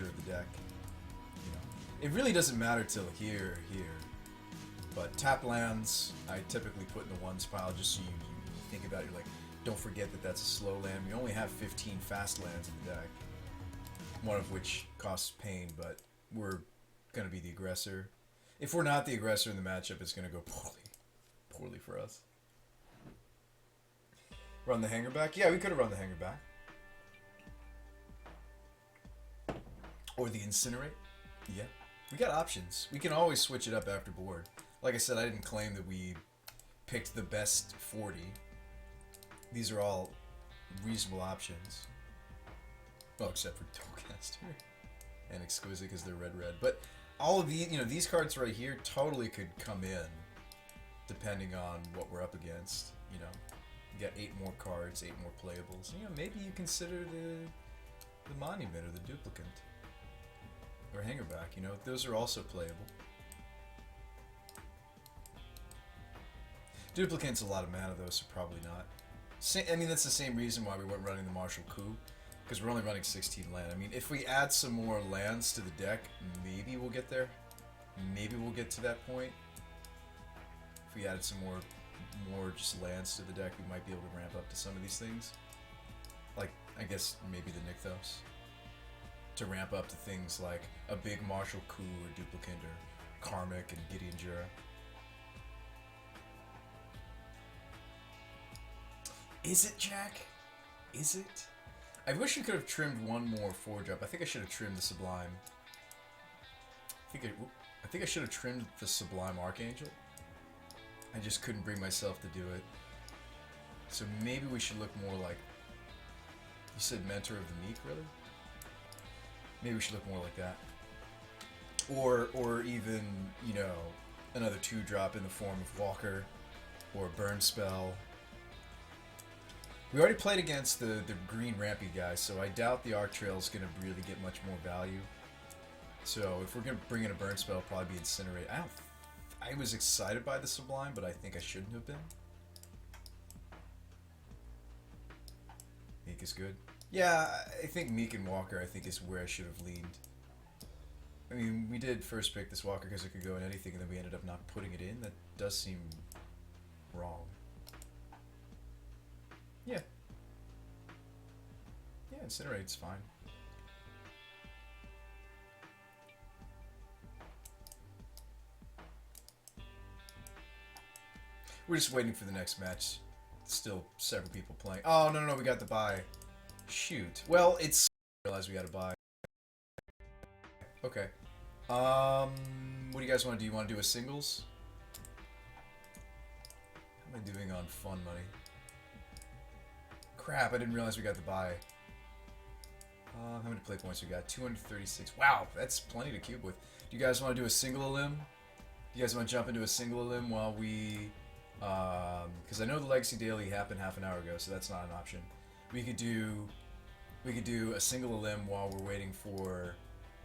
nature of the deck. You know, it really doesn't matter till here or here. But tap lands, I typically put in the ones pile just so you think about it. You're like, don't forget that that's a slow land. We only have 15 fast lands in the deck. One of which costs pain, but we're going to be the aggressor. If we're not the aggressor in the matchup, it's going to go poorly for us. Run the hanger back? Yeah, we could have run the hanger back. Or the incinerate? Yeah. We got options. We can always switch it up after board. Like I said, I didn't claim that we picked the best 40. These are all reasonable options. Well, except for Dualcaster and Exquisite because they're red. But all of the, these cards right here totally could come in depending on what we're up against. You got 8 more cards, 8 more playables. Maybe you consider the Monument or the Duplicant or Hangerback. Those are also playable. Duplicant's a lot of mana though, so probably not. That's the same reason why we weren't running the Martial Coup, because we're only running 16 land. If we add some more lands to the deck, maybe we'll get there. Maybe we'll get to that point. If we added some more just lands to the deck, we might be able to ramp up to some of these things. Like, I guess maybe the Nykthos. To ramp up to things like a big Martial Coup or Duplicant or Karmic and Gideon Jura. Is it, Jack? Is it? I wish you could have trimmed one more 4-drop. I think I should have trimmed the Sublime. I think I should have trimmed the Sublime Archangel. I just couldn't bring myself to do it. So maybe we should look more like... You said Mentor of the Meek, really? Maybe we should look more like that. Or even, another 2-drop in the form of Walker or Burn Spell. We already played against the green rampy guy, so I doubt the Arc Trail is going to really get much more value. So if we're going to bring in a Burn Spell, it'll probably be Incinerate. I was excited by the Sublime, but I think I shouldn't have been. Meek is good. Yeah, I think Meek and Walker, is where I should have leaned. We did first pick this Walker because it could go in anything, and then we ended up not putting it in. That does seem wrong. Yeah. Yeah, Incinerate's fine. We're just waiting for the next match. Still several people playing. Oh, no, we got the bye. Shoot. Well, it's... I realized we got a bye. Okay. What do you guys want to do? You want to do a singles? How am I doing on fun money? Crap, I didn't realize we got the bye. How many play points we got? 236. Wow, that's plenty to cube with. Do you guys want to do a single elim? Do you guys want to jump into a single elim while we... because I know the Legacy Daily happened half an hour ago, so that's not an option. We could do a single elim while we're waiting for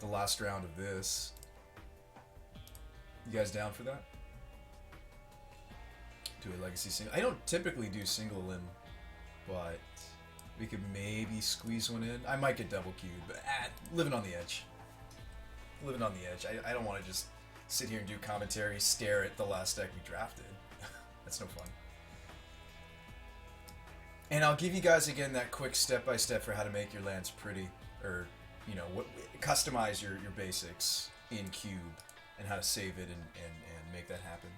the last round of this. You guys down for that? Do a Legacy single. I don't typically do single elim, but we could maybe squeeze one in. I might get double queued, but living on the edge. Living on the edge. I don't want to just sit here and do commentary, stare at the last deck we drafted. That's no fun. And I'll give you guys again that quick step-by-step for how to make your lands pretty, or customize your basics in Cube, and how to save it and make that happen.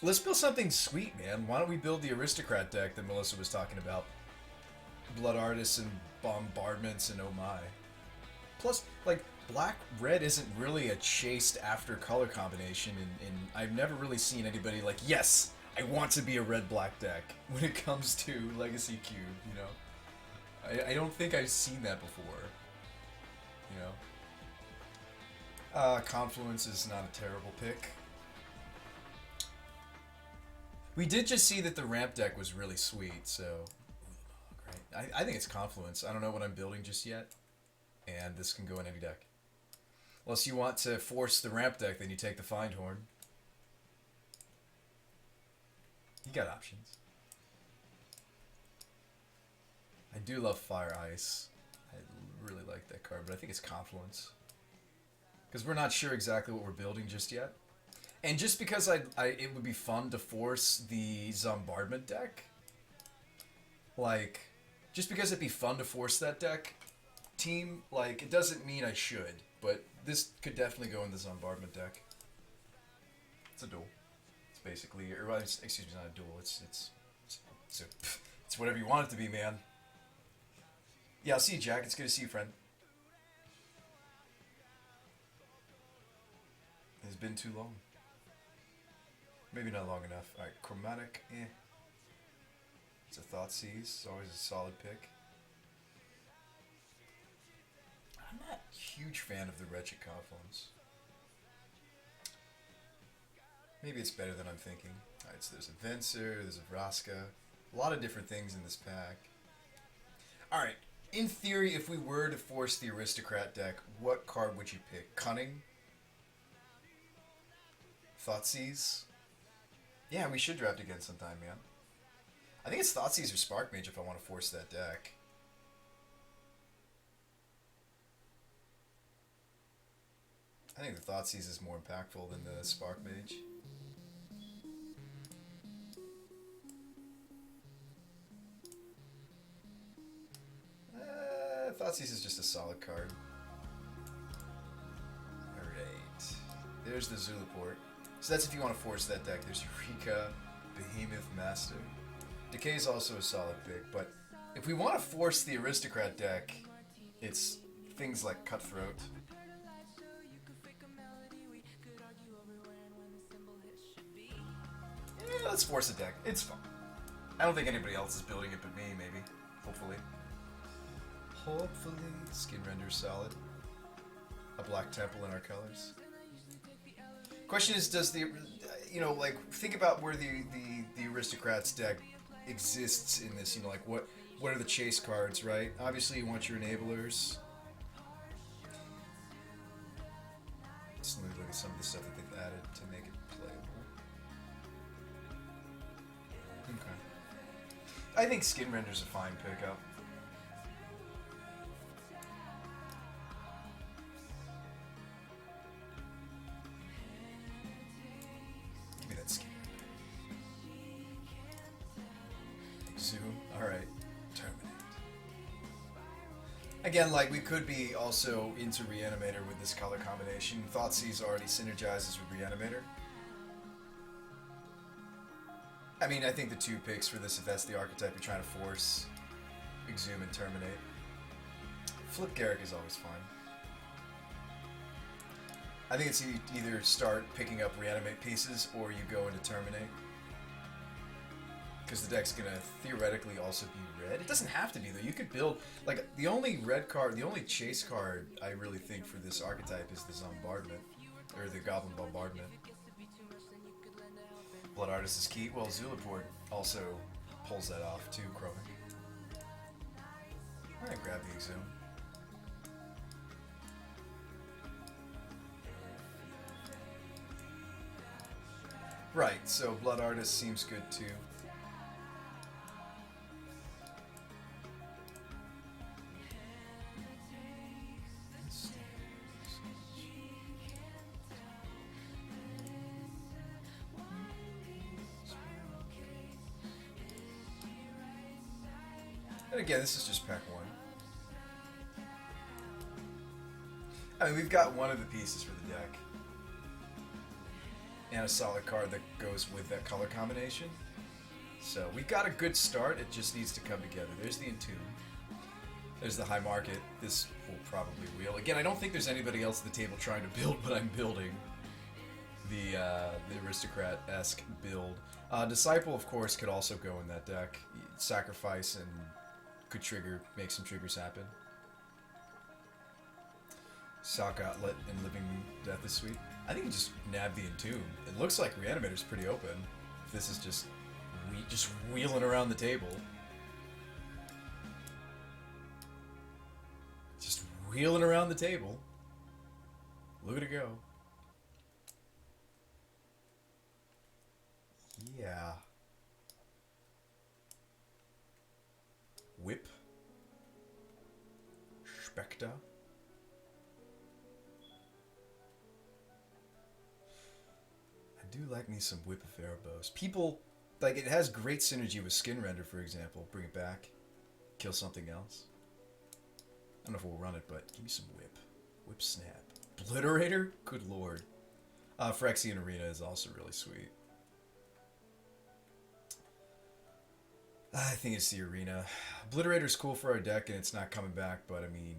Let's build something sweet, man. Why don't we build the Aristocrat deck that Melissa was talking about? Blood Artists and Bombardments and oh my. Plus, black-red isn't really a chased after color combination, and I've never really seen anybody like, yes, I want to be a red-black deck when it comes to Legacy Cube, I don't think I've seen that before, Confluence is not a terrible pick. We did just see that the ramp deck was really sweet, so... Great. I think it's Confluence. I don't know what I'm building just yet, and this can go in any deck. Unless you want to force the ramp deck, then you take the Find Horn. You got options. do love Fire Ice. I really like that card, but I think it's Confluence. Because we're not sure exactly what we're building just yet. And just because it would be fun to force the Zombardment deck. Like, just because it'd be fun to force that deck, team, like, it doesn't mean I should. But this could definitely go in the Zombardment deck. It's a duel. It's basically, or excuse me, not a duel. It's whatever you want it to be, man. Yeah, I'll see you, Jack. It's good to see you, friend. It's been too long. Maybe not long enough. Alright, Chromatic, eh. It's a Thoughtseize. It's always a solid pick. I'm not a huge fan of the Wretched Confluence. Maybe it's better than I'm thinking. Alright, so there's a Venser, there's a Vraska. A lot of different things in this pack. Alright, in theory, if we were to force the Aristocrat deck, what card would you pick? Cunning? Thoughtseize? Yeah, we should draft again sometime, man. I think it's Thoughtseize or Spark Mage if I want to force that deck. I think the Thoughtseize is more impactful than the Spark Mage. Thoughtseize is just a solid card. Alright. There's the Zulaport. So that's if you want to force that deck. There's Eureka, Behemoth Master. Decay is also a solid pick, but if we want to force the Aristocrat deck, it's things like Cutthroat. Yeah, let's force a deck. It's fun. I don't think anybody else is building it but me, maybe. Hopefully. Hopefully. Skin Render's solid. A Black Temple in our colors. Question is, does the, you know, like, think about where the Aristocrats deck exists in this, you know, like, what are the chase cards, right? Obviously, you want your enablers. Let's look at some of the stuff that they've added to make it playable. Okay. I think Skin Render's a fine pickup. Alright. Terminate. Again, like, we could be also into Reanimator with this color combination. Thoughtseize already synergizes with Reanimator. I mean, I think the two picks for this, if that's the archetype you're trying to force, Exhume and Terminate. Flip Garrick is always fine. I think it's either start picking up Reanimate pieces or you go into Terminate. Because the deck's going to theoretically also be red. It doesn't have to be, though. You could build... Like, the only red card, the only chase card I really think for this archetype is the Zombardment. Or the Goblin Bombardment. Blood Artist is key. Well, Zulaport also pulls that off, too, Chromic. Alright, grab the Exhume. Right, so Blood Artist seems good, too. And again, this is just pack one. I mean, we've got one of the pieces for the deck. And a solid card that goes with that color combination. So we've got a good start, it just needs to come together. There's the Entomb. There's the High Market. This will probably wheel. Again, I don't think there's anybody else at the table trying to build what I'm building. The Aristocrat-esque build. Disciple, of course, could also go in that deck. Sacrifice and could make some triggers happen. Sock Outlet and Living Death is sweet. I think you just nab the Entomb. It looks like Reanimator's pretty open. If this is just wheeling around the table. Just wheeling around the table. Look at it go. Yeah. Whip. projectile. I do like me some Whip of Erebos. People, like, it has great synergy with Skin Render, for example. Bring it back. Kill something else. I don't know if we'll run it, but give me some Whip. Whip Snap. Obliterator? Good lord. Phyrexian Arena is also really sweet. I think it's the Arena. Obliterator's cool for our deck, and it's not coming back, but I mean...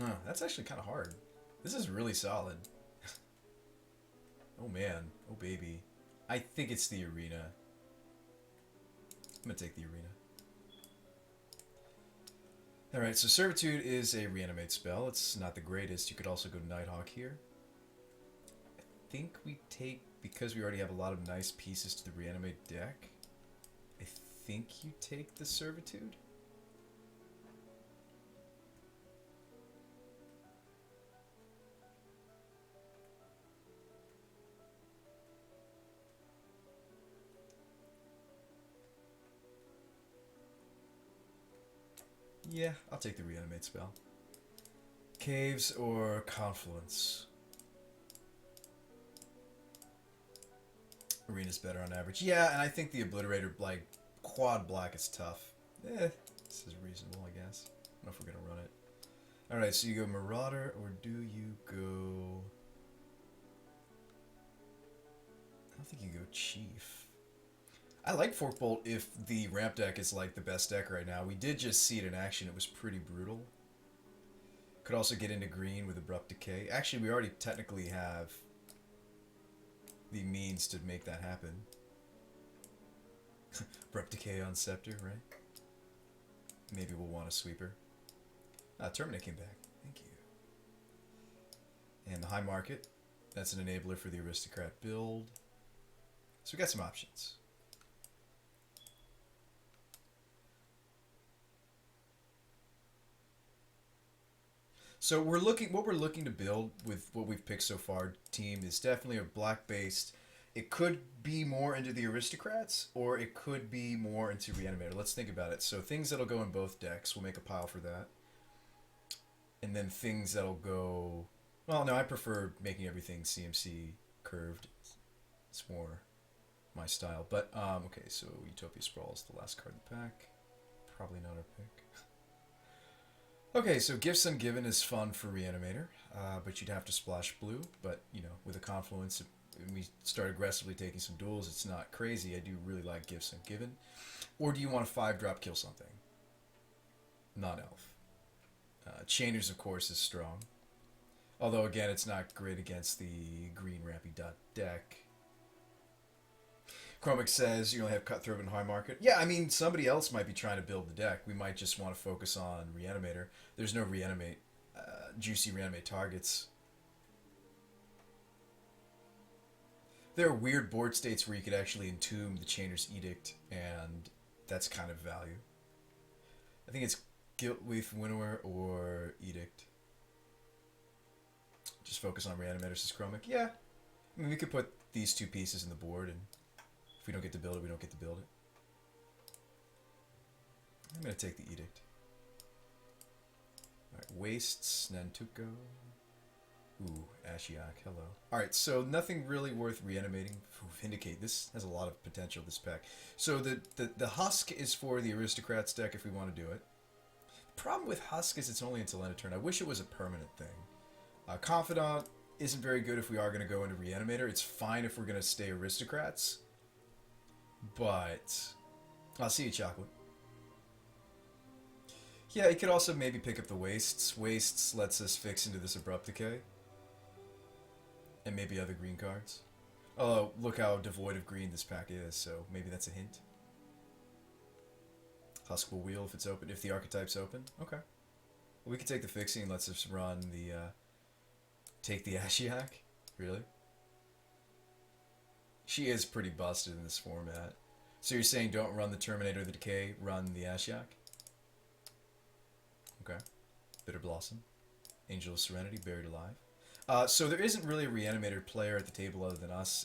Huh, that's actually kind of hard. This is really solid. Oh man. Oh baby. I think it's the Arena. I'm gonna take the Arena. Alright, so Servitude is a reanimate spell. It's not the greatest. You could also go Nighthawk here. I think we take, because we already have a lot of nice pieces to the reanimate deck, I think you take the Servitude? Yeah, I'll take the reanimate spell. Caves or Confluence? Arena's better on average. Yeah, and I think the Obliterator, like, quad black is tough. This is reasonable, I guess. I don't know if we're going to run it. Alright, so you go Marauder, or do you go... I don't think you go Chief. I like Forkbolt if the ramp deck is, like, the best deck right now. We did just see it in action. It was pretty brutal. Could also get into green with Abrupt Decay. Actually, we already technically have the means to make that happen. Abrupt Decay on Scepter, right? Maybe we'll want a sweeper. Terminate came back. Thank you. And the High Market. That's an enabler for the Aristocrat build. So we got some options. So what we're looking to build with what we've picked so far, team, is definitely a black-based. It could be more into the Aristocrats, or it could be more into Reanimator. Let's think about it. So things that'll go in both decks, we'll make a pile for that. And then things that'll go... Well, no, I prefer making everything CMC curved. It's more my style. But, okay, so Utopia Sprawl is the last card in the pack. Probably not our pick. Okay, so Gifts Ungiven is fun for Reanimator, but you'd have to splash blue. But, you know, with a Confluence, when we start aggressively taking some duels, it's not crazy. I do really like Gifts Ungiven. Or do you want a 5-drop kill something? Non-elf. Chainers, of course, is strong. Although, again, it's not great against the green rampy dot deck. Chromic says you only have Cutthroat and High Market. Yeah, I mean, somebody else might be trying to build the deck. We might just want to focus on Reanimator. There's no juicy Reanimate targets. There are weird board states where you could actually entomb the Chainer's Edict, and that's kind of value. I think it's Guiltleaf Winnower or Edict. Just focus on Reanimator, says Chromic. Yeah. I mean, we could put these two pieces in the board, and if we don't get to build it, we don't get to build it. I'm going to take the Edict. Alright, Wastes, Nantuko. Ooh, Ashiok, hello. Alright, so nothing really worth reanimating. Vindicate, this has a lot of potential, this pack. So the Husk is for the Aristocrats deck if we want to do it. The problem with Husk is it's only until end of turn. I wish it was a permanent thing. Confidant isn't very good if we are going to go into Reanimator. It's fine if we're going to stay Aristocrats. But I'll see you, Chocolate. Yeah, you could also maybe pick up the Wastes. Wastes lets us fix into this Abrupt Decay. And maybe other green cards. Although, look how devoid of green this pack is, so maybe that's a hint. Husk will wheel if it's open, if the archetype's open. Okay. Well, we could take the Fixing and lets us run the, take the Ashiok. Really? She is pretty busted in this format. So you're saying don't run the Terminator, the Decay, run the Ashiok? Okay. Bitter Blossom. Angel of Serenity, Buried Alive. So there isn't really a Reanimator player at the table other than us.